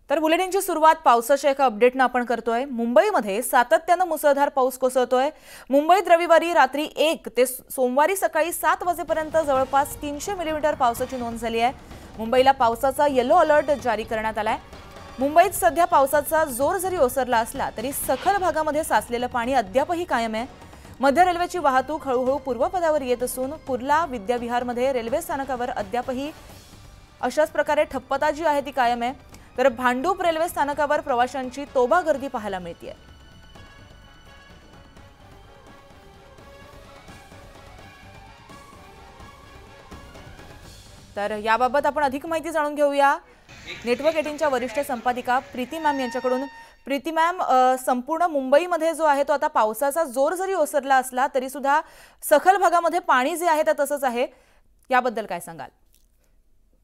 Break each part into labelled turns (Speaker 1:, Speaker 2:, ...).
Speaker 1: तर बुलेटिनची सुरुवात पावसाच्या एका अपडेटने आपण करतोय। मुंबईमध्ये सातत्याने मुसळधार पाऊस कोसळतोय। मुंबईत रविवारी रात्री 1 ते सोमवारी सकाळी 7 वाजेपर्यंत जवळपास 300 मिलीमीटर पावसाची नोंद झाली आहे। मुंबईला पावसाचा येलो अलर्ट जारी करण्यात आलाय। मुंबईत सध्या पावसाचा जोर जरी ओसरला असला तरी सखल भागामध्ये साचलेलं पाणी अद्यापही कायम आहे। मध्य रेल्वेची वाहतूक हळूहळू पूर्वपदावर येत असून कुर्ला विद्याविहारमध्ये रेल्वे स्थानकावर अद्यापही अशाच प्रकारे ठप्पता जी आहे ती कायम आहे। तर भांडूप रेल्वे स्थानकावर प्रवाशांची तोबा गर्दी पाहायला मिळते। तर याबाबत आपण अधिक माहिती जाणून घेऊया नेटवर्क 18च्या वरिष्ठ संपादिका प्रीती मॅम यांच्याकडून। प्रीती मॅम, संपूर्ण मुंबईमध्ये जो आहे तो आता पावसाचा जोर जरी ओसरला असला तरी सुद्धा सखल भागामध्ये पाणी जे आहे ते तसंच आहे, याबद्दल काय सांगाल?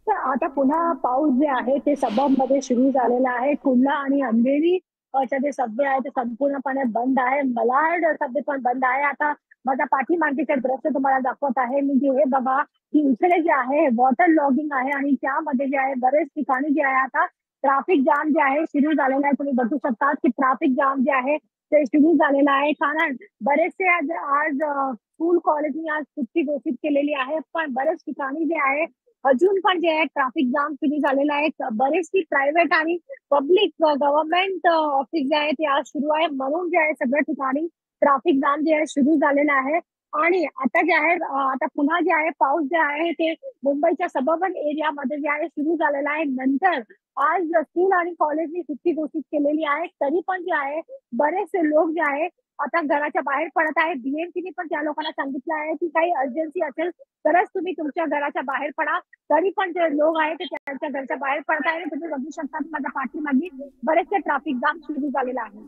Speaker 2: आता पुन्हा पाऊस जे आहे ते सबबमध्ये सुरू झालेला आहे। कुर्ला आणि अंधेरी चे जे सबवे आहे ते संपूर्णपणे बंद आहे। मलाड सबवे पण बंद आहे। आता माझा पाठीमागचे दृश्य तुम्हाला दाखवत आहे मी, हे बघा की इकडे जे आहे वॉटर लॉगिंग आहे आणि त्यामध्ये जे आहे बरेच ठिकाणी जे आहे आता ट्रॅफिक जाम जे आहे सुरू झालेला आहे। तुम्ही बघू शकता की ट्रॅफिक जाम जे आहे ते सुरू झालेलं आहे, कारण बरेचसे आज स्कूल कॉलेजनी आज सुट्टी घोषित केलेली आहे, पण बरेच ठिकाणी जे आहे अजून पण जे आहे ट्रॅफिक जाम सुरू झालेला आहे। बरेचशी प्रायव्हेट आणि पब्लिक गव्हर्नमेंट ऑफिस जे आहे ते आज सुरू आहे, म्हणून जे आहे सगळ्या ठिकाणी ट्रॅफिक जाम जे आहे सुरू झालेला आहे। आणि आता जे आहे आता पुन्हा जे आहे पाऊस जे आहे ते मुंबईच्या सबर्बन एरियामध्ये जे आहे सुरू झालेला आहे। नंतर आज स्कूल आणि कॉलेजनी सुट्टी घोषित केलेली आहे, तरी पण जे आहे बरेचसे लोक जे आहे आता घराच्या बाहेर पडत आहे। बीएमसीने पण त्या लोकांना सांगितलं आहे की काही अर्जन्सी असेल तरच तुम्ही तुमच्या घराच्या बाहेर पडा, तरी पण जे लोक आहेत ते त्यांच्या घरच्या बाहेर पडत आहे। तुम्ही बघू शकता माझ्या पाठीमागे बरेचसे ट्रॅफिक जाम सुरू झालेला आहे।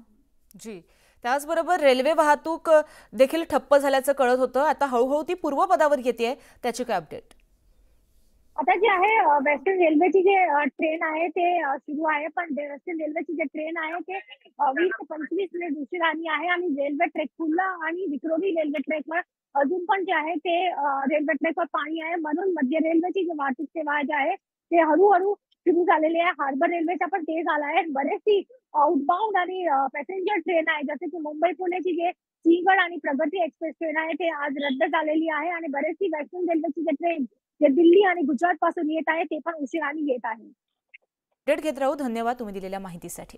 Speaker 1: जी, त्याचबरोबर रेल्वे वाहतूक देखील ठप्प झाल्याचं कळत होतं, आता हळूहळू ती पूर्वपदावर येते, त्याची काय अपडेट?
Speaker 2: आता जे आहे वेस्टर्न रेल्वेची जे ट्रेन आहे ते सुरू आहे, पण वेस्टर्न रेल्वेची जे ट्रेन आहे ते 20 ते 25 मिनिट उशिराने आहे आणि रेल्वे ट्रॅक कुर्ला आणि विक्रोळी रेल्वे ट्रॅकवर अजून पण जे आहे ते रेल्वे ट्रॅकवर पाणी आहे, म्हणून मध्य रेल्वेची जी वाहतूक सेवा जे आहे ते हळूहळू सुरू झालेली आहे। हार्बर रेल्वेचा पण ते झाला आहे। बरेचशी आउटबाउंड आणि पॅसेंजर ट्रेन आहे, जसे की मुंबई पुण्याची जे सिंहगड आणि प्रगती एक्सप्रेस ट्रेन आहे ते आज रद्द झालेली आहे आणि बरेचशी वेस्टर्न रेल्वेची जे ट्रेन जे दिल्ली आणि गुजरात पासून येत आहे ते पण उशिराने येत आहे।
Speaker 1: अपडेट घेत राहू। धन्यवाद तुम्ही दिलेल्या माहितीसाठी।